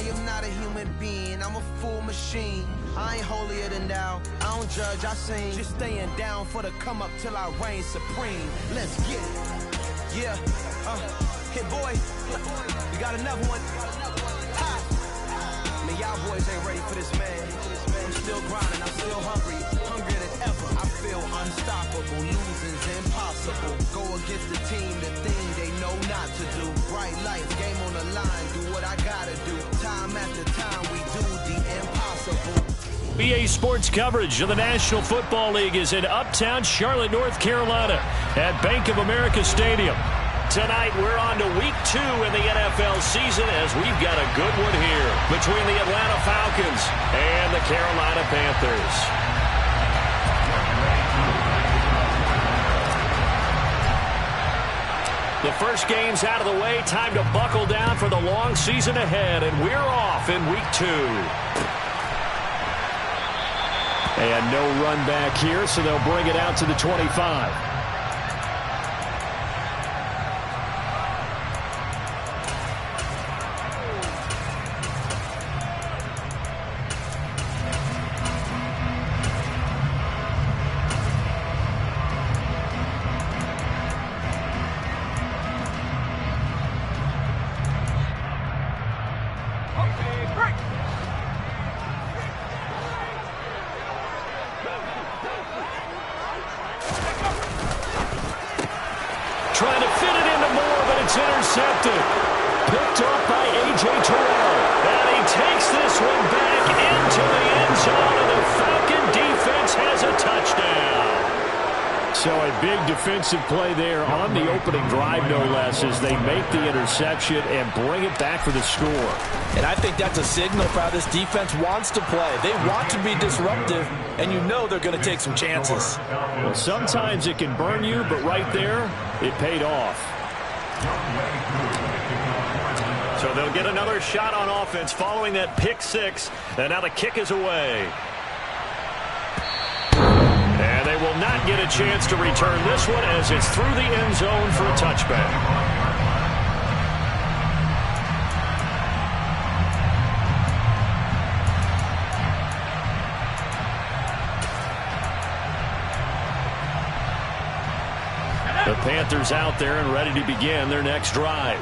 am not a human being, I'm a full machine. I ain't holier than thou, I don't judge, I sing. Just staying down for the come up till I reign supreme. Let's get it. Yeah, hit boy, we got another one. Ha. Man, y'all boys ain't ready for this, man. I'm still grinding, I'm still hungry, hungrier than ever. I feel unstoppable, losing's impossible. Go against the team, the thing they know not to do. Bright lights, game on the line, do what I gotta do. Time after time, we do the impossible. BA Sports coverage of the National Football League is in Uptown Charlotte, North Carolina at Bank of America Stadium. Tonight, we're on to week 2 in the NFL season as we've got a good one here between the Atlanta Falcons and the Carolina Panthers. The first game's out of the way. Time to buckle down for the long season ahead, and we're off in week 2. And no run back here, so they'll bring it out to the 25. Trying to fit it into Moore, but it's intercepted. Picked up by A.J. Terrell. And he takes this one back into the end zone, and the Falcon defense has a touchdown. So a big defensive play there on the opening drive, no less, as they make the interception and bring it back for the score. And I think that's a signal for how this defense wants to play. They want to be disruptive, and you know they're going to take some chances. Well, sometimes it can burn you, but right there, it paid off. So they'll get another shot on offense following that pick 6, and now the kick is away. And they will not get a chance to return this one as it's through the end zone for a touchback. The Panthers out there and ready to begin their next drive.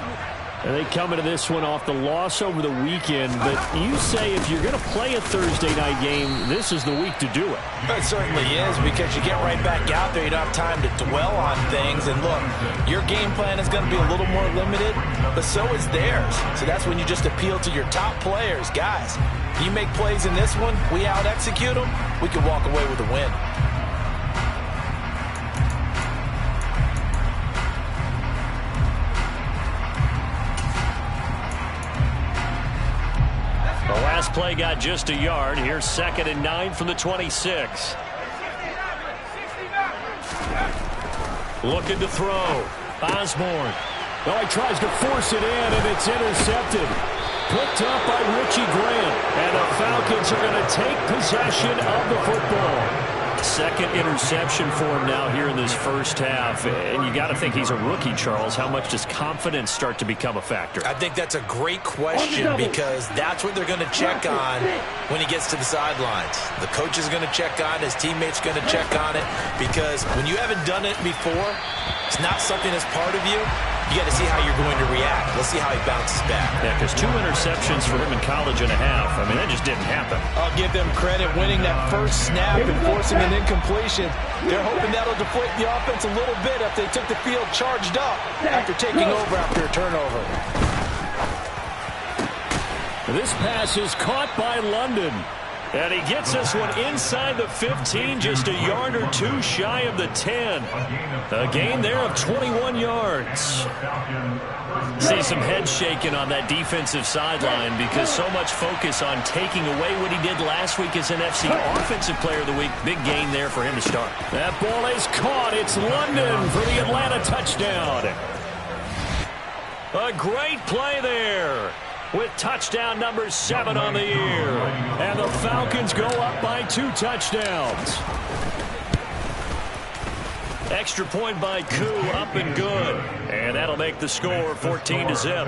And they come into this one off the loss over the weekend, but you say if you're going to play a Thursday night game, this is the week to do it. It certainly is, because you get right back out there. You don't have time to dwell on things. And look, your game plan is going to be a little more limited, but so is theirs. So that's when you just appeal to your top players. Guys, you make plays in this one, we out-execute them, we can walk away with a win. The last play got just a yard. Here's 2nd and 9 from the 26. Looking to throw. Osborne. Oh, he tries to force it in, and it's intercepted. Picked up by Richie Grant. And the Falcons are going to take possession of the football. 2nd interception for him now here in this first half. And you got to think he's a rookie, Charles. How much does confidence start to become a factor? I think that's a great question, because that's what they're going to check on when he gets to the sidelines. The coach is going to check on it. His teammates going to check on it, because when you haven't done it before, it's not something that's part of you. You got to see how you're going to react. Let's see how he bounces back. Yeah, because 2 interceptions for him in college and a half. I mean, that just didn't happen. I'll give them credit winning that first snap and forcing an incompletion. They're hoping that'll deflate the offense a little bit if they took the field charged up after taking over after a turnover. This pass is caught by London. And he gets this one inside the 15, just a yard or 2 shy of the 10. A gain there of 21 yards. See some head shaking on that defensive sideline, because so much focus on taking away what he did last week as an NFC Offensive Player of the Week. Big gain there for him to start. That ball is caught. It's London for the Atlanta touchdown. A great play there, with touchdown number 7 on the year. And the Falcons go up by 2 touchdowns. Extra point by Koo, up and good. And that'll make the score 14-0.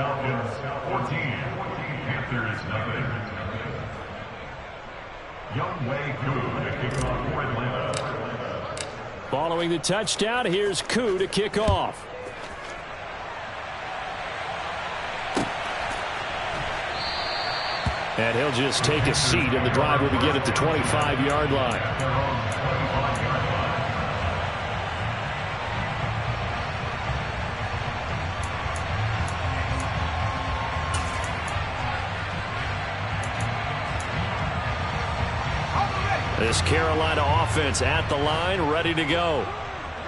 Following the touchdown, here's Koo to kick off. And he'll just take a seat, and the drive will begin at the 25-yard line. This Carolina offense at the line, ready to go.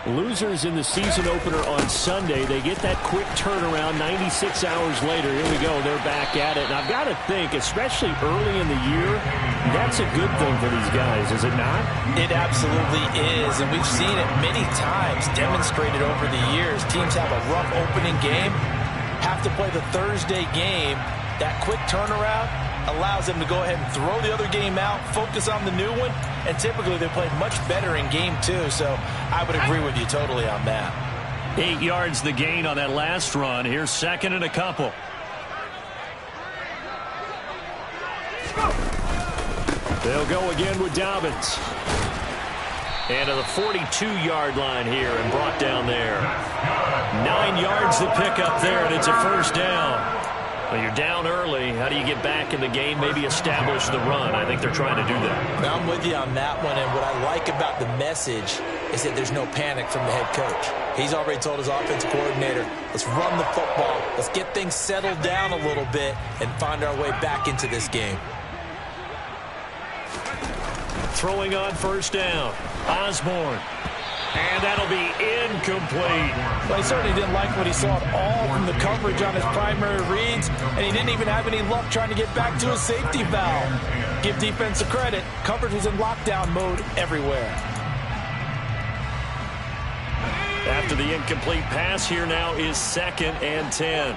Losers in the season opener on Sunday. They get that quick turnaround 96 hours later. Here we go. They're back at it. And I've got to think, especially early in the year, that's a good thing for these guys, is it not? It absolutely is. And we've seen it many times demonstrated over the years. Teams have a rough opening game, have to play the Thursday game. That quick turnaround allows them to go ahead and throw the other game out, focus on the new one, and typically they play much better in game two. So I would agree with you totally on that. 8 yards the gain on that last run. Here's second and a couple. They'll go again with Dobbins. And to the 42-yard line here and brought down there. 9 yards to pick up there, and it's a first down. Well, you're down early. How do you get back in the game, maybe establish the run? I think they're trying to do that. I'm with you on that one, and what I like about the message is that there's no panic from the head coach. He's already told his offensive coordinator, let's run the football, let's get things settled down a little bit and find our way back into this game. Throwing on first down, Osborne. And that'll be incomplete. Well, he certainly didn't like what he saw at all from the coverage on his primary reads, and he didn't even have any luck trying to get back to his safety valve. Give defense a credit. Coverage was in lockdown mode everywhere. After the incomplete pass, here now is 2nd and 10.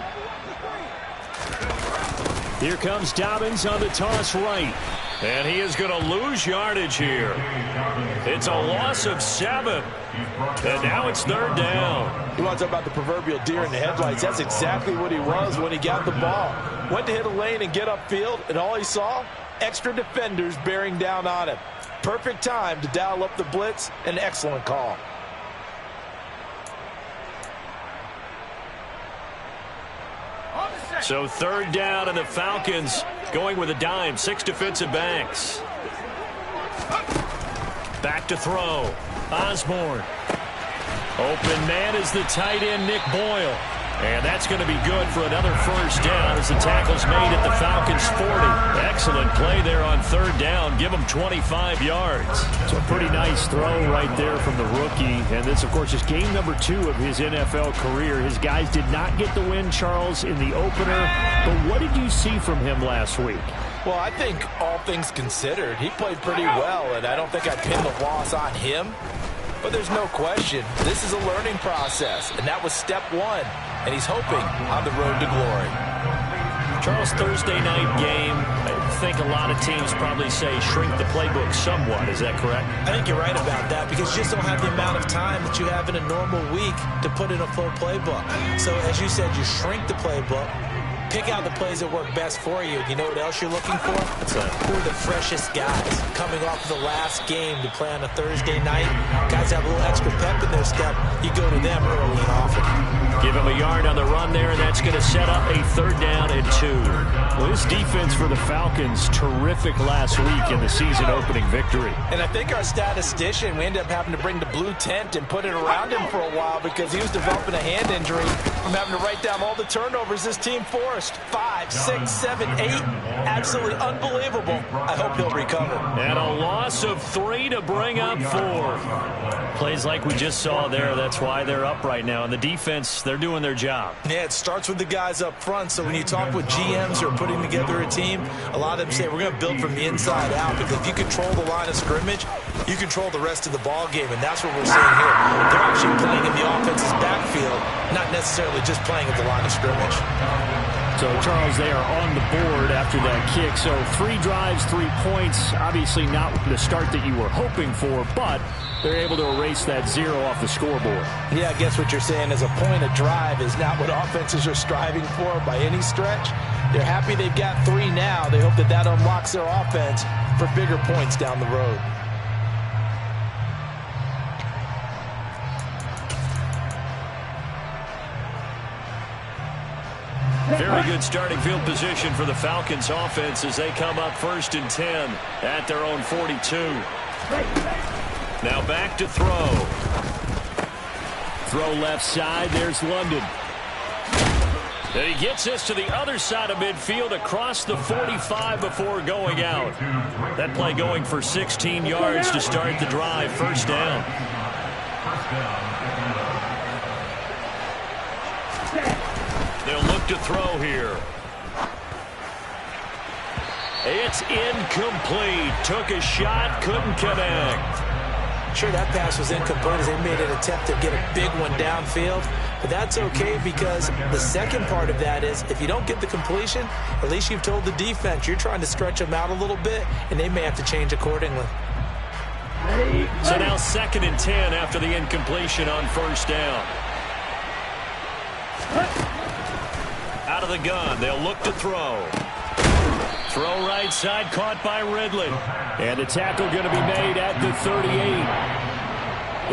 Here comes Dobbins on the toss right. And he is going to lose yardage here. It's a loss of 7. And now it's 3rd down. You want to talk about the proverbial deer in the headlights. That's exactly what he was when he got the ball. Went to hit a lane and get upfield, and all he saw, extra defenders bearing down on him. Perfect time to dial up the blitz. An excellent call. So 3rd down, and the Falcons going with a dime. 6 defensive backs. Back to throw. Osborne. Open man is the tight end, Nick Boyle. And that's going to be good for another first down as the tackle's made at the Falcons' 40. Excellent play there on 3rd down. Give them 25 yards. So a pretty nice throw right there from the rookie. And this, of course, is game number 2 of his NFL career. His guys did not get the win, Charles, in the opener. But what did you see from him last week? Well, I think all things considered, he played pretty well, and I don't think I pinned the loss on him. But there's no question, this is a learning process, and that was step 1. And he's hoping on the road to glory. Charles, Thursday night game, I think a lot of teams probably say shrink the playbook somewhat. Is that correct? I think you're right about that because you just don't have the amount of time that you have in a normal week to put in a full playbook. So as you said, you shrink the playbook, pick out the plays that work best for you. You know what else you're looking for? Who are the freshest guys coming off the last game to play on a Thursday night? Guys have a little extra pep in their step. You go to them early and often. Give him a yard on the run there, and that's going to set up a 3rd down and 2. Well, this defense for the Falcons, terrific last week in the season-opening victory. And I think our statistician, we ended up having to bring the blue tent and put it around him for a while because he was developing a hand injury from having to write down all the turnovers this team forced. 5, 6, 7, 8. Absolutely unbelievable. I hope he'll recover. And a loss of 3 to bring up 4. Plays like we just saw there. That's why they're up right now. And the defense, they're doing their job. Yeah, it starts with the guys up front. So when you talk with GMs who are putting together a team, a lot of them say we're going to build from the inside out. Because if you control the line of scrimmage, you control the rest of the ball game. And that's what we're seeing here. They're actually playing in the offense's backfield, not necessarily just playing at the line of scrimmage. So, Charles, they are on the board after that kick. So 3 drives, 3 points. Obviously not the start that you were hoping for, but they're able to erase that 0 off the scoreboard. Yeah, I guess what you're saying is a point a drive is not what offenses are striving for by any stretch. They're happy they've got 3 now. They hope that that unlocks their offense for bigger points down the road. Very good starting field position for the Falcons offense as they come up 1st and 10 at their own 42. Now back to throw. Throw left side. There's London. And he gets this to the other side of midfield across the 45 before going out. That play going for 16 yards to start the drive. 1st down. They'll look to throw here. It's incomplete. Took a shot, couldn't connect. Sure, that pass was incomplete as they made an attempt to get a big one downfield. But that's okay because the second part of that is if you don't get the completion, at least you've told the defense you're trying to stretch them out a little bit, and they may have to change accordingly. So now 2nd and 10 after the incompletion on 1st down. Out of the gun, they'll look to throw. Throw right side, caught by Ridley. And the tackle going to be made at the 38.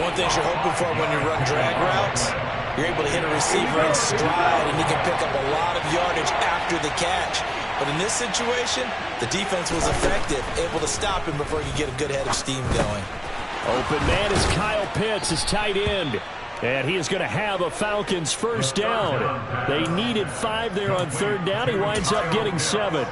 One thing you're hoping for when you run drag routes, you're able to hit a receiver in stride, and he can pick up a lot of yardage after the catch. But in this situation, the defense was effective, able to stop him before he could get a good head of steam going. Open man is Kyle Pitts, his tight end. And he is going to have a Falcons 1st down. They needed 5 there on 3rd down. He winds up getting 7.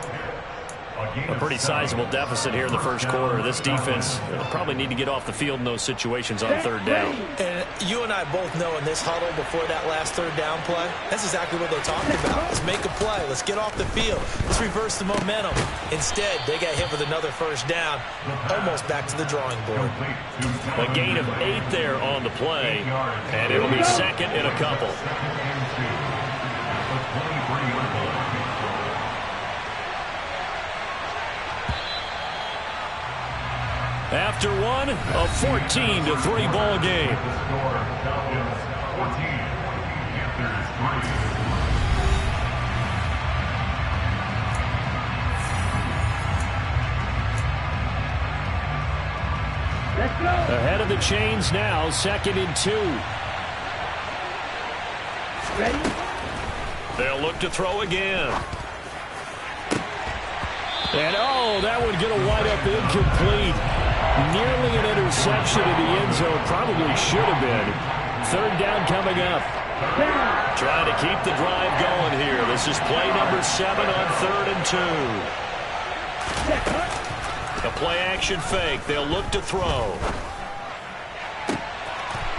A pretty sizable deficit here in the 1st quarter. This defense will probably need to get off the field in those situations on 3rd down. And you and I both know in this huddle before that last 3rd down play, that's exactly what they talked about. Let's make a play. Let's get off the field. Let's reverse the momentum. Instead, they got hit with another 1st down, almost back to the drawing board. A gain of 8 there on the play, and it'll be 2nd and a couple. After one, a 14-3 ball game. Ahead of the chains now, 2nd and 2. Ready? They'll look to throw again. And oh, that one going to wind up incomplete. Nearly an interception in the end zone. Probably should have been. 3rd down coming up. Trying to keep the drive going here. This is play number 7 on 3rd and 2. A play action fake. They'll look to throw.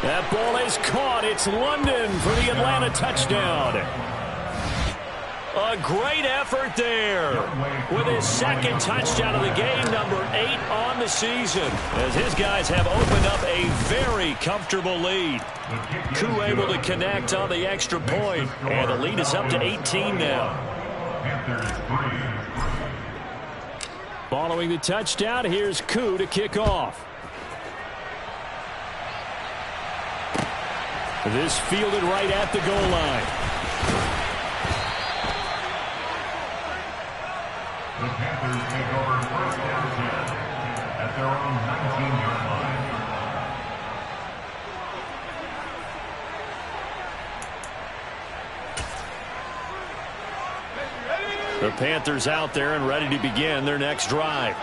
That ball is caught. It's London for the Atlanta touchdown. A great effort there with his 2nd touchdown of the game, number 8 on the season, as his guys have opened up a very comfortable lead. Koo able to connect on the extra point, and the lead is up to 18 now. Following the touchdown, here's Koo to kick off. This fielded right at the goal line. The Panthers take over 1st down 10 at their own 19-yard line. The Panthers out there and ready to begin their next drive.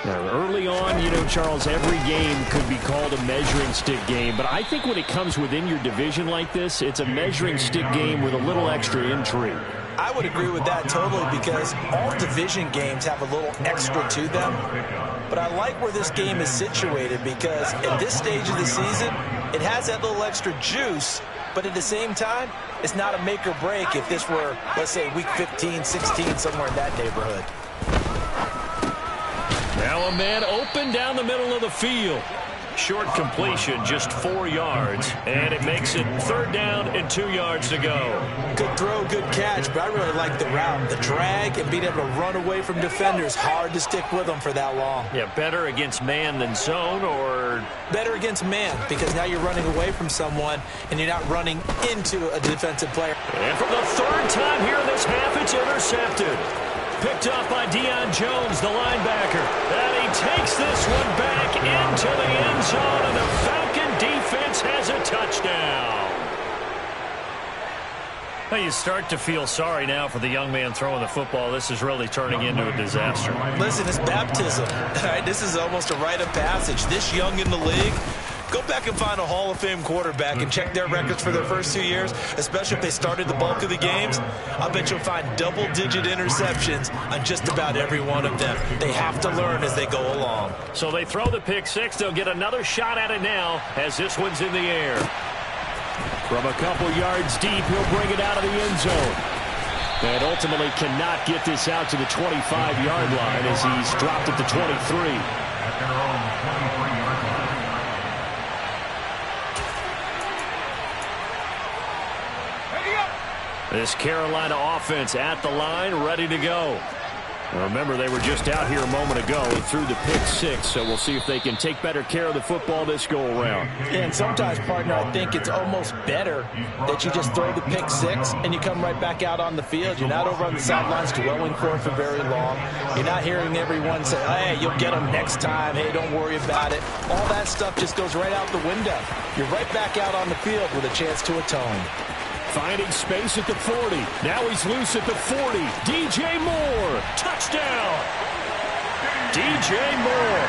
Now, early on, you know, Charles, every game could be called a measuring stick game. But I think when it comes within your division like this, it's a measuring stick game with a little extra intrigue. I would agree with that totally because all division games have a little extra to them. But I like where this game is situated because at this stage of the season, it has that little extra juice. But at the same time, it's not a make or break if this were, let's say, week 15, 16, somewhere in that neighborhood. Now a man open down the middle of the field. Short completion, just 4 yards, and it makes it 3rd down and 2 yards to go. Good throw, good catch, but I really like the route. The drag and being able to run away from defenders, hard to stick with them for that long. Yeah, better against man than zone, or? Better against man, because now you're running away from someone and you're not running into a defensive player. And for the 3rd time here in this half, it's intercepted. Picked up by Deion Jones, the linebacker. And he takes this one back into the end zone, and the Falcon defense has a touchdown. Well, you start to feel sorry now for the young man throwing the football. This is really turning into a disaster. Listen, it's baptism. All right, this is almost a rite of passage. This young in the league, go back and find a Hall of Fame quarterback and check their records for their first 2 years, especially if they started the bulk of the games. I bet you'll find double-digit interceptions on just about every one of them. They have to learn as they go along. So they throw the pick six. They'll get another shot at it now as this one's in the air. From a couple yards deep, he'll bring it out of the end zone. And ultimately cannot get this out to the 25-yard line as he's dropped at the 23. At their own 23-yard line. This Carolina offense at the line, ready to go. Remember, they were just out here a moment ago and threw the pick six, so we'll see if they can take better care of the football this go-around. And sometimes, partner, I think it's almost better that you just throw the pick six and you come right back out on the field. You're not over on the sidelines dwelling for it for very long. You're not hearing everyone say, hey, you'll get them next time. Hey, don't worry about it. All that stuff just goes right out the window. You're right back out on the field with a chance to atone. Finding space at the 40. Now he's loose at the 40. DJ Moore, touchdown. DJ Moore,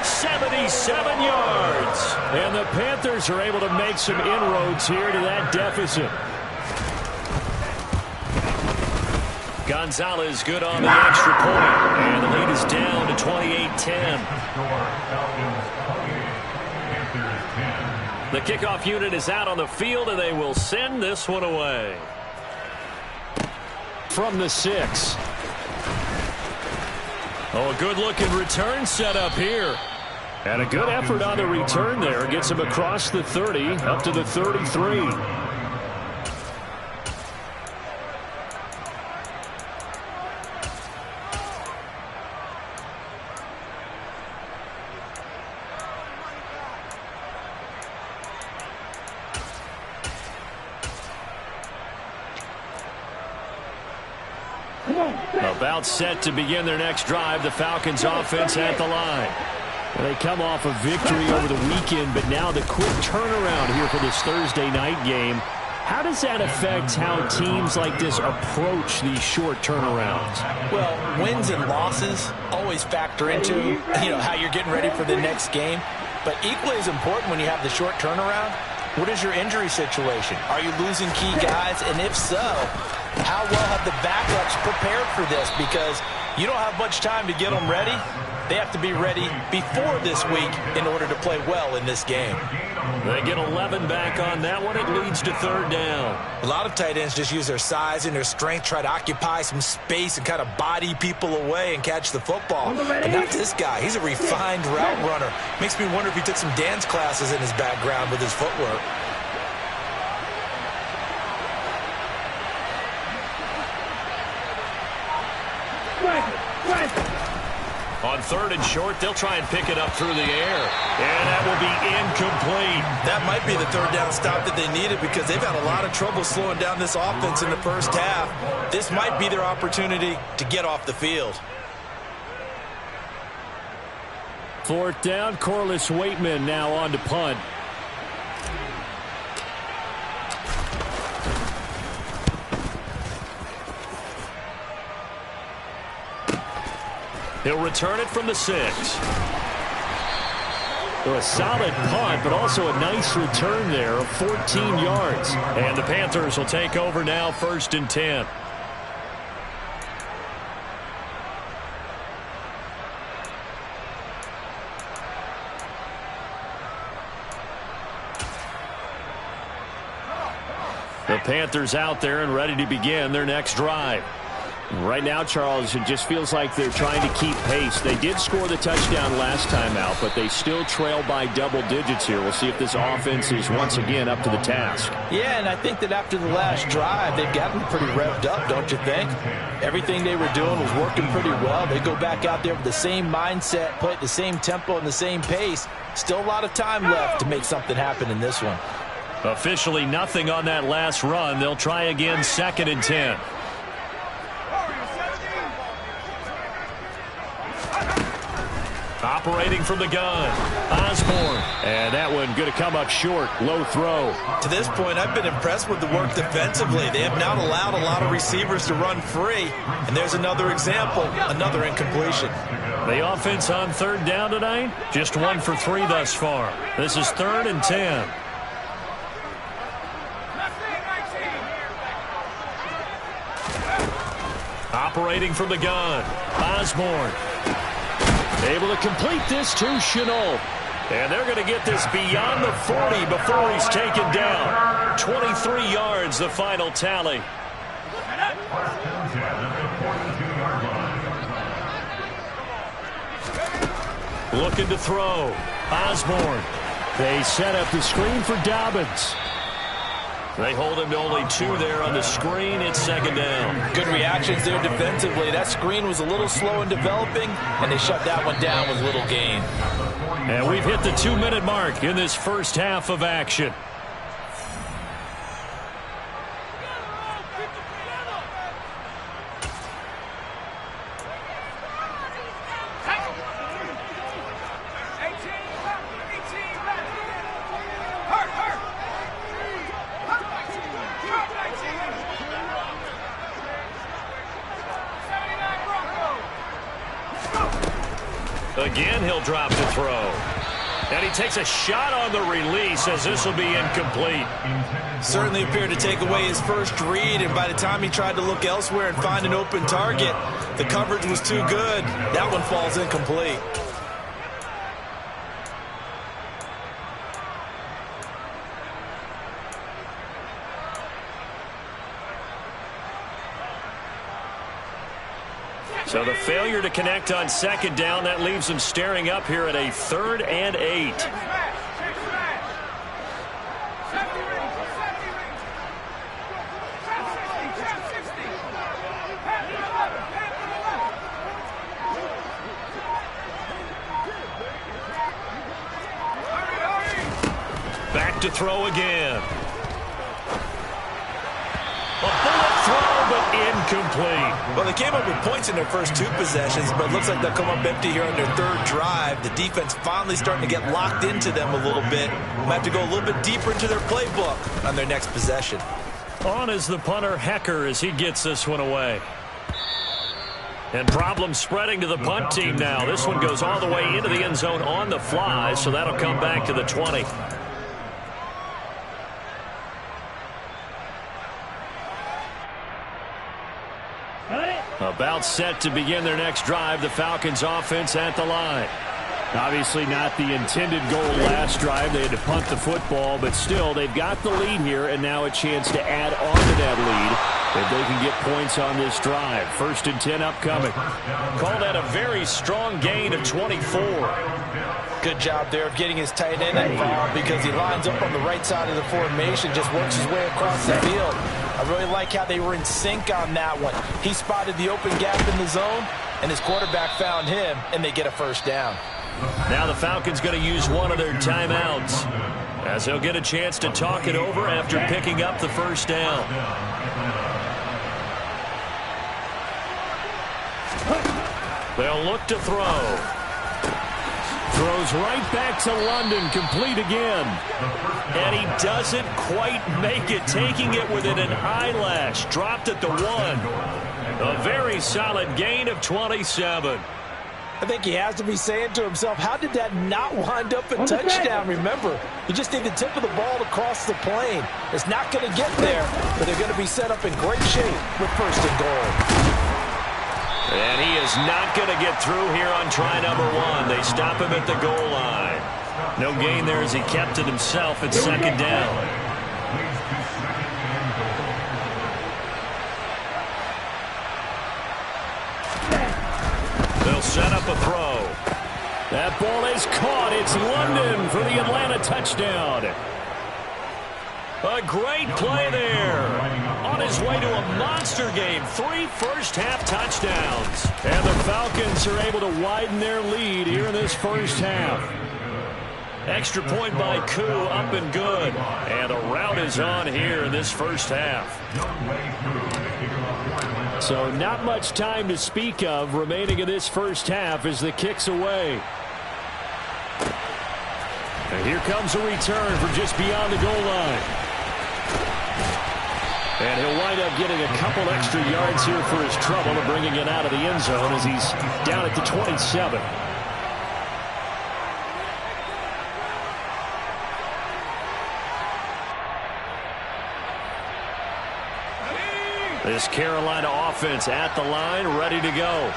77 yards. And the Panthers are able to make some inroads here to that deficit. Gonzalez good on the extra point. And the lead is down to 28-10. The kickoff unit is out on the field, and they will send this one away. From the 6. Oh, a good-looking return set up here. And a good effort on the return there. Gets him across the 30, up to the 33. About set to begin their next drive. The Falcons offense at the line. They come off a victory over the weekend, but now the quick turnaround here for this Thursday night game. How does that affect how teams like this approach these short turnarounds? Well, wins and losses always factor into, how you're getting ready for the next game. But equally as important when you have the short turnaround, what is your injury situation? Are you losing key guys? And if so, how well have the backups prepared for this? Because you don't have much time to get them ready. They have to be ready before this week in order to play well in this game. They get 11 back on that one. It leads to 3rd down. A lot of tight ends just use their size and their strength, try to occupy some space and kind of body people away and catch the football. But not this guy. He's a refined route runner. Makes me wonder if he took some dance classes in his background with his footwork. On 3rd and short, they'll try and pick it up through the air. And that will be incomplete. That might be the 3rd down stop that they needed because they've had a lot of trouble slowing down this offense in the first half. This might be their opportunity to get off the field. 4th down, Corliss Waitman now on to punt. He'll return it from the 6. So a solid punt, but also a nice return there of 14 yards. And the Panthers will take over now, 1st and 10. The Panthers out there and ready to begin their next drive. Right now, Charles, it just feels like they're trying to keep pace. They did score the touchdown last time out, but they still trail by double digits here. We'll see if this offense is once again up to the task. Yeah, and I think that after the last drive, they've gotten pretty revved up, don't you think? Everything they were doing was working pretty well. They go back out there with the same mindset, play at the same tempo and the same pace. Still a lot of time left to make something happen in this one. Officially nothing on that last run. They'll try again, 2nd and 10. Operating from the gun, Osborne. And that one going to come up short. Low throw. To this point, I've been impressed with the work defensively. They have not allowed a lot of receivers to run free. And there's another example, another incompletion. The offense on 3rd down tonight, just 1 for 3 thus far. This is 3rd and 10. Operating from the gun, Osborne. Able to complete this to Chenault. And they're going to get this beyond the 40 before he's taken down. 23 yards, the final tally. Looking to throw. Osborne. They set up the screen for Dobbins. They hold him to only 2 there on the screen. It's 2nd down. Good reactions there defensively. That screen was a little slow in developing, and they shut that one down with little gain. And we've hit the 2-minute mark in this first half of action. Again, he'll drop the throw. And he takes a shot on the release as this will be incomplete. Certainly appeared to take away his first read, and by the time he tried to look elsewhere and find an open target, the coverage was too good. That one falls incomplete. So the failure to connect on 2nd down, that leaves them staring up here at a 3rd and 8. Back to throw again. A bullet throw, but incomplete. Well, they came up with points in their first 2 possessions, but it looks like they'll come up empty here on their 3rd drive. The defense finally starting to get locked into them a little bit. Might have to go a little bit deeper into their playbook on their next possession. On is the punter, Hecker, as he gets this one away. And problems spreading to the punt team now. This one goes all the way into the end zone on the fly, so that'll come back to the 20. About set to begin their next drive. The Falcons offense at the line. Obviously not the intended goal last drive. They had to punt the football, but still they've got the lead here, and now a chance to add on to that lead if they can get points on this drive. 1st and 10 upcoming. Call that a very strong gain of 24. Good job there of getting his tight end involved because he lines up on the right side of the formation, just works his way across the field. I really like how they were in sync on that one. He spotted the open gap in the zone, and his quarterback found him, and they get a 1st down. Now the Falcons going to use one of their timeouts as they'll get a chance to talk it over after picking up the 1st down. They'll look to throw. Throws right back to London, complete again. And he doesn't quite make it, taking it within an eyelash. Dropped at the 1. A very solid gain of 27. I think he has to be saying to himself, how did that not wind up a touchdown? Remember, you just need the tip of the ball to cross the plane. It's not going to get there, but they're going to be set up in great shape with 1st and goal. And he is not going to get through here on try number 1. They stop him at the goal line. No gain there as he kept it himself at 2nd down. They'll set up a throw. That ball is caught. It's London for the Atlanta touchdown. A great play there. On his way to a monster game. 3 first-half touchdowns. And the Falcons are able to widen their lead here in this first half. Extra point by Koo, up and good. And a rout is on here in this first half. So not much time to speak of remaining in this first half as the kick's away. And here comes a return from just beyond the goal line. And he'll wind up getting a couple extra yards here for his trouble and bringing it out of the end zone as he's down at the 27. This Carolina offense at the line, ready to go.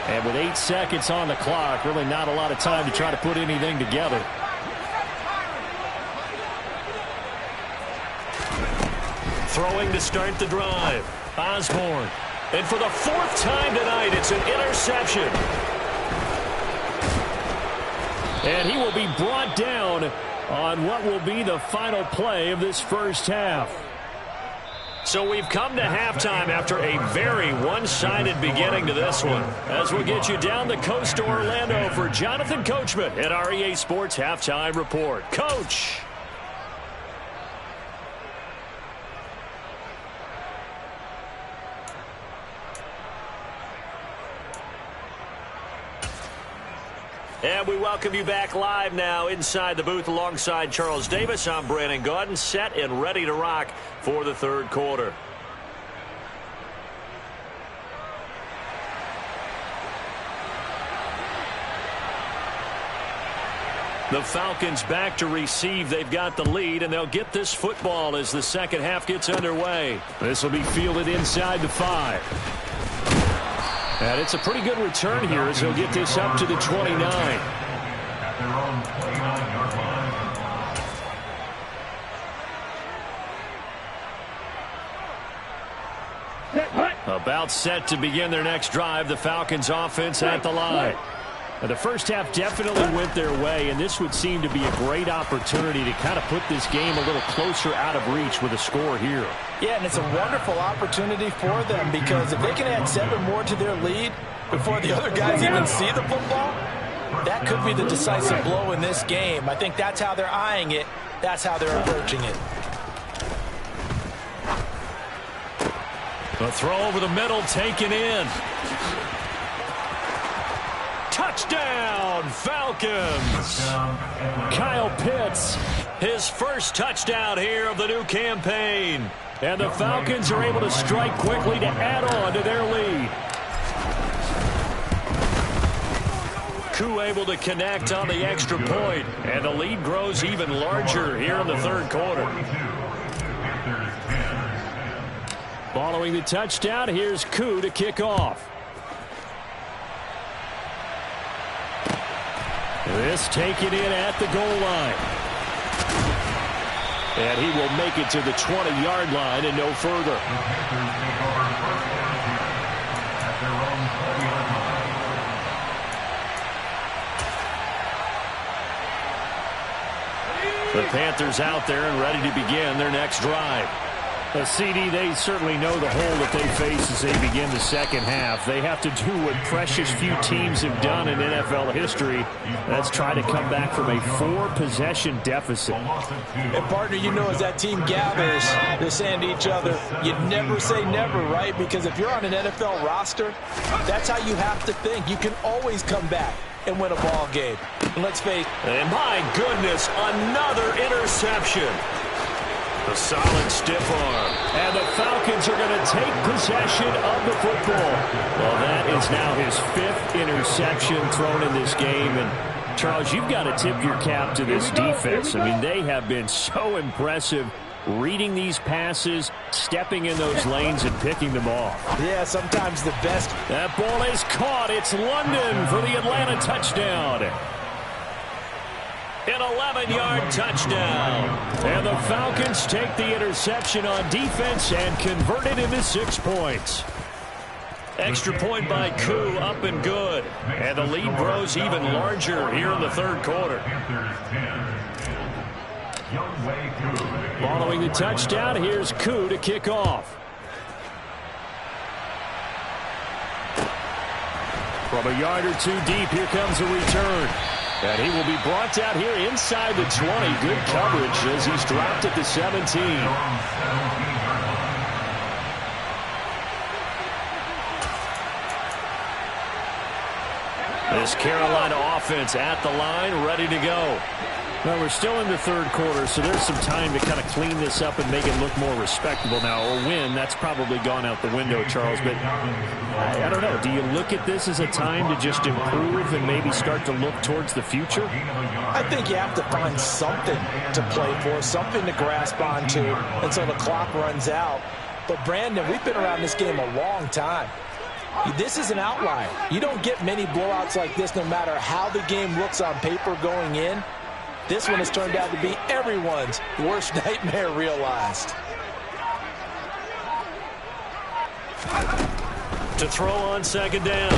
And with 8 seconds on the clock, really not a lot of time to try to put anything together. Throwing to start the drive. Osborne. And for the 4th time tonight, it's an interception. And he will be brought down on what will be the final play of this first half. So we've come to halftime after a very one-sided beginning to this one. As we'll get you down the coast to Orlando for Jonathan Coachman at our EA Sports Halftime Report. Coach. And we welcome you back live now inside the booth alongside Charles Davis. I'm Brandon Gaudin, set and ready to rock for the third quarter. The Falcons back to receive. They've got the lead, and they'll get this football as the second half gets underway. This will be fielded inside the 5. And it's a pretty good return here as he'll get this up to the 29. At their own 29-yard line. About set to begin their next drive, the Falcons offense at the line. Now, the first half definitely went their way, and this would seem to be a great opportunity to kind of put this game a little closer out of reach with a score here. Yeah, and it's a wonderful opportunity for them because if they can add 7 more to their lead before the other guys even see the football, that could be the decisive blow in this game. I think that's how they're eyeing it. That's how they're approaching it. A throw over the middle, taken in. Touchdown, Falcons! Kyle Pitts, his first touchdown here of the new campaign. And the Falcons are able to strike quickly to add on to their lead. Koo able to connect on the extra point, and the lead grows even larger here in the third quarter. Following the touchdown, here's Koo to kick off. This taken in at the goal line. And he will make it to the 20-yard line and no further. The Panthers out there and ready to begin their next drive. CD, they certainly know the hole that they face as they begin the second half. They have to do what precious few teams have done in NFL history. That's try to come back from a 4-possession deficit. And partner, you know, as that team gathers, they're saying to each other, you never say never, right? Because if you're on an NFL roster, that's how you have to think. You can always come back and win a ball game. And let's face it. And my goodness, another interception. A solid stiff arm. And the Falcons are going to take possession of the football. Well, that is now his 5th interception thrown in this game. And, Charles, you've got to tip your cap to this defense. I mean, they have been so impressive reading these passes, stepping in those lanes, and picking them off. Yeah, sometimes the best. That ball is caught. It's London for the Atlanta touchdown. An 11-yard touchdown. And the Falcons take the interception on defense and convert it into 6 points. Extra point by Koo, up and good. And the lead grows even larger here in the third quarter. Following the touchdown, here's Koo to kick off. From a yard or two deep, here comes a return. And he will be brought down here inside the 20. Good coverage as he's dropped at the 17. This Carolina offense at the line, ready to go. Well, we're still in the third quarter, so there's some time to kind of clean this up and make it look more respectable now. A win, that's probably gone out the window, Charles. But I don't know. Do you look at this as a time to just improve and maybe start to look towards the future? I think you have to find something to play for, something to grasp onto until the clock runs out. But, Brandon, we've been around this game a long time. This is an outlier. You don't get many blowouts like this no matter how the game looks on paper going in. This one has turned out to be everyone's worst nightmare realized. To throw on second down.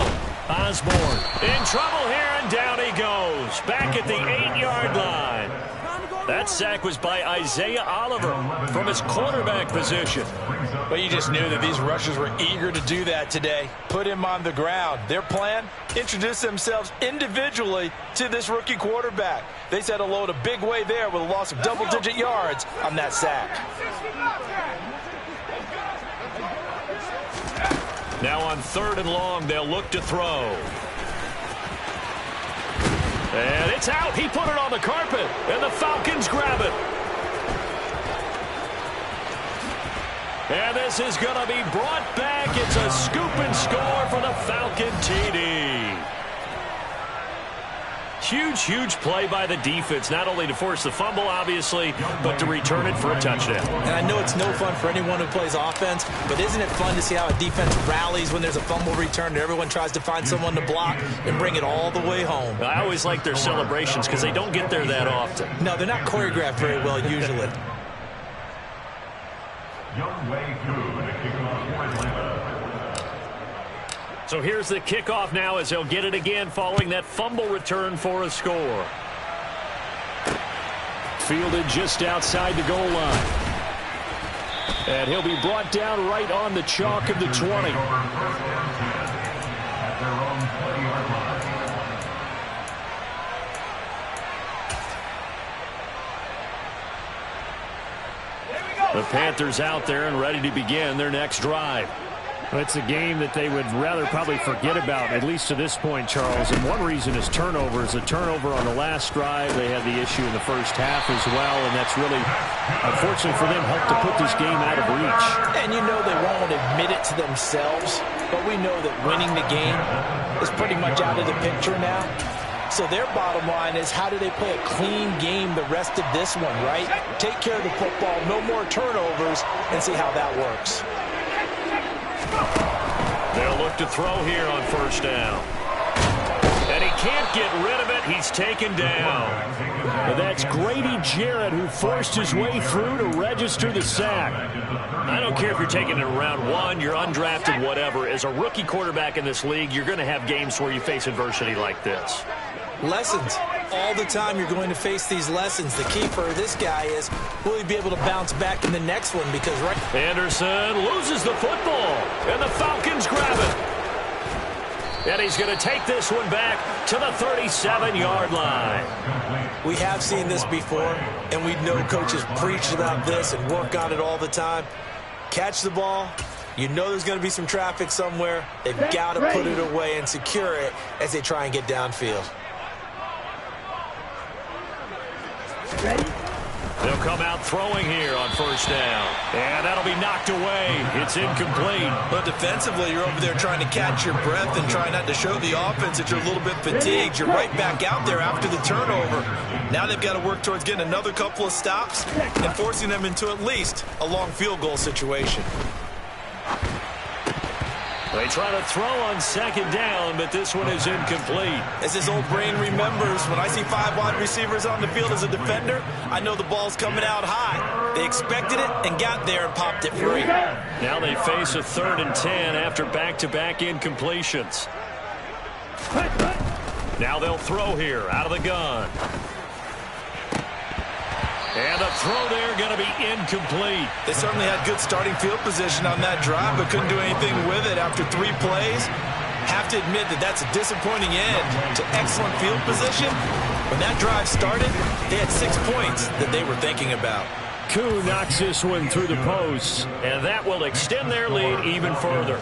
Osborne in trouble here, and down he goes. Back at the 8-yard line. That sack was by Isaiah Oliver from his quarterback position. But you just knew that these rushers were eager to do that today. Put him on the ground. Their plan? Introduce themselves individually to this rookie quarterback. They said hello to Big Way there with a loss of double-digit yards on that sack. Now on 3rd and long, they'll look to throw. And it's out. He put it on the carpet, and the Falcons grab it. And this is going to be brought back. It's a scoop and score for the Falcon TD. Huge, huge play by the defense, not only to force the fumble, obviously, but to return it for a touchdown. And I know it's no fun for anyone who plays offense, but isn't it fun to see how a defense rallies when there's a fumble return and everyone tries to find someone to block and bring it all the way home? I always like their celebrations because they don't get there that often. No, they're not choreographed very well usually. So here's the kickoff now as he'll get it again following that fumble return for a score. Fielded just outside the goal line. And he'll be brought down right on the chalk of the 20. The Panthers out there and ready to begin their next drive. Well, it's a game that they would rather probably forget about, at least to this point, Charles. And one reason is turnovers. A turnover on the last drive. They had the issue in the first half as well, and that's really, unfortunately for them, helped to put this game out of reach. And you know they won't admit it to themselves, but we know that winning the game is pretty much out of the picture now. So their bottom line is, how do they play a clean game the rest of this one, right? Take care of the football, no more turnovers, and see how that works. They'll look to throw here on 1st down. And he can't get rid of it. He's taken down. And that's Grady Jarrett who forced his way through to register the sack. I don't care if you're taking it in round 1, you're undrafted, whatever. As a rookie quarterback in this league, you're going to have games where you face adversity like this. Lessons. All the time you're going to face these lessons. The key for this guy is, will he be able to bounce back in the next one? Because right, Anderson loses the football, and the Falcons grab it. And he's going to take this one back to the 37-yard line. We have seen this before, and we know coaches preach about this and work on it all the time. Catch the ball. You know there's going to be some traffic somewhere. They've got to put it away and secure it as they try and get downfield. They'll come out throwing here on 1st down. And that'll be knocked away. It's incomplete. But defensively, you're over there trying to catch your breath and try not to show the offense that you're a little bit fatigued. You're right back out there after the turnover. Now they've got to work towards getting another couple of stops and forcing them into at least a long field goal situation. They try to throw on 2nd down, but this one is incomplete. As his old brain remembers, when I see 5 wide receivers on the field as a defender, I know the ball's coming out high. They expected it and got there and popped it free. Now they face a 3rd and 10 after back-to-back incompletions. Now they'll throw here out of the gun. And the throw there going to be incomplete. They certainly had good starting field position on that drive, but couldn't do anything with it after 3 plays. Have to admit that that's a disappointing end to excellent field position. When that drive started, they had 6 points that they were thinking about. Koo knocks this one through the posts, and that will extend their lead even further.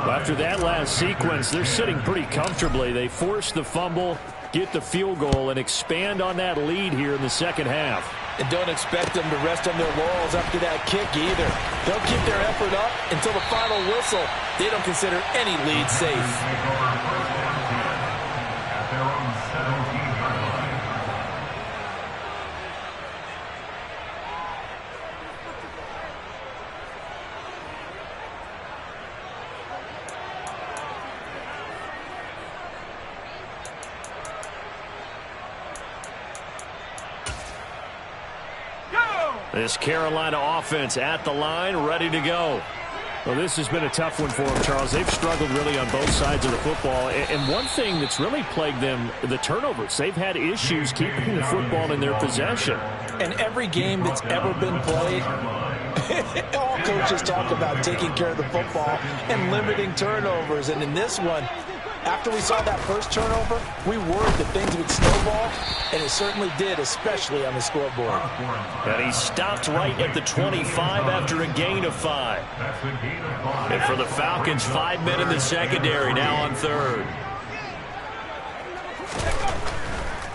After that last sequence, they're sitting pretty comfortably. They force the fumble, get the field goal, and expand on that lead here in the second half. And don't expect them to rest on their laurels after that kick either. They'll keep their effort up until the final whistle. They don't consider any lead safe. This Carolina offense at the line, ready to go. Well, this has been a tough one for them, Charles. They've struggled really on both sides of the football. And one thing that's really plagued them, the turnovers. They've had issues keeping the football in their possession. And every game that's ever been played, all coaches talk about taking care of the football and limiting turnovers. And in this one, after we saw that first turnover, we worried that things would snowball, and it certainly did, especially on the scoreboard. And he stopped right at the 25 after a gain of 5. And for the Falcons, 5 men in the secondary, now on 3rd.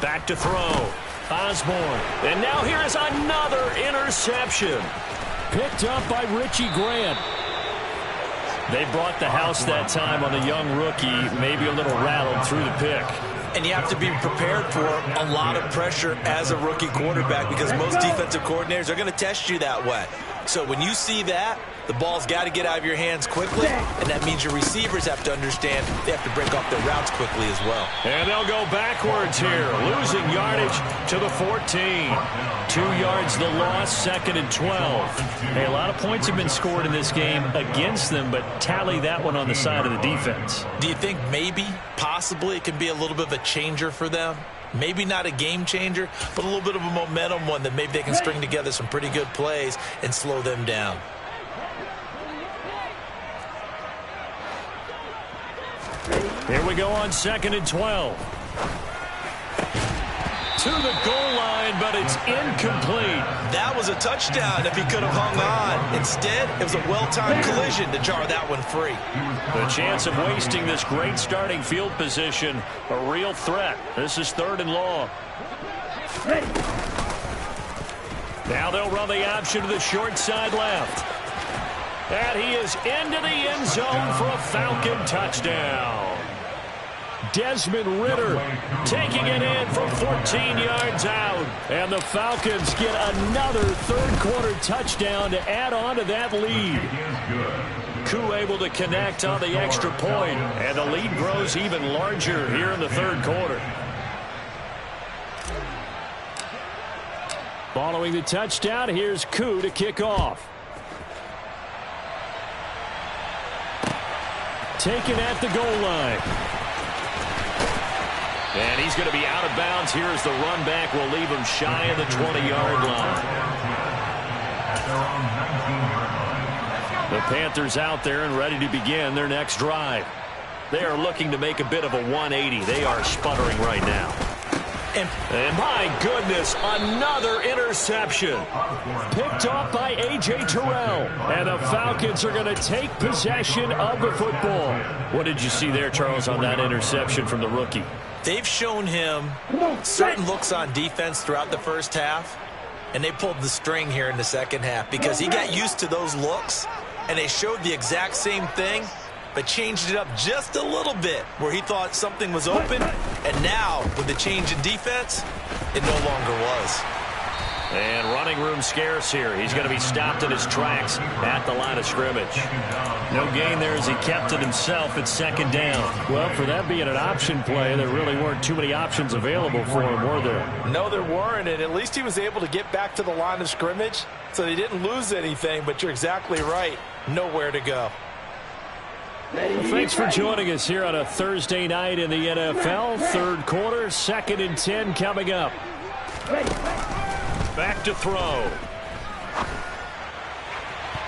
Back to throw. Osborne. And now here is another interception. Picked up by Richie Grant. They brought the house that time on the young rookie, maybe a little rattled through the pick. And you have to be prepared for a lot of pressure as a rookie quarterback because most defensive coordinators are going to test you that way. So when you see that, the ball's got to get out of your hands quickly, and that means your receivers have to understand they have to break off their routes quickly as well. And they'll go backwards here, losing yardage to the 14. 2 yards the loss, 2nd and 12. Hey, a lot of points have been scored in this game against them, but tally that one on the side of the defense. Do you think maybe, possibly, it can be a little bit of a changer for them? Maybe not a game changer, but a little bit of a momentum one that maybe they can string together some pretty good plays and slow them down. Here we go on 2nd and 12. To the goal line, but it's incomplete. That was a touchdown if he could have hung on. Instead, it was a well-timed collision to jar that one free. The chance of wasting this great starting field position, a real threat. This is 3rd and long. Now they'll run the option to the short side left. And he is into the end zone for a Falcon touchdown. Desmond Ridder taking it in from 14 yards out. And the Falcons get another 3rd quarter touchdown to add on to that lead. Koo able to connect on the extra point, and the lead grows even larger here in the 3rd quarter. Following the touchdown, here's Koo to kick off. Taken at the goal line. And he's going to be out of bounds here as the run back will leave him shy of the 20-yard line. The Panthers out there and ready to begin their next drive. They are looking to make a bit of a 180. They are sputtering right now. And my goodness, another interception. Picked off by A.J. Terrell. And the Falcons are going to take possession of the football. What did you see there, Charles, on that interception from the rookie? They've shown him certain looks on defense throughout the first half, and they pulled the string here in the second half because he got used to those looks, and they showed the exact same thing, but changed it up just a little bit where he thought something was open, and now with the change in defense, it no longer was. And running room scarce here. He's going to be stopped in his tracks at the line of scrimmage. No gain there as he kept it himself at second down. Well, for that being an option play, there really weren't too many options available for him, were there? No, there weren't, and at least he was able to get back to the line of scrimmage, so he didn't lose anything, but you're exactly right. Nowhere to go. Well, thanks for joining us here on a Thursday night in the NFL. Third quarter, 2nd and 10 coming up. Back to throw.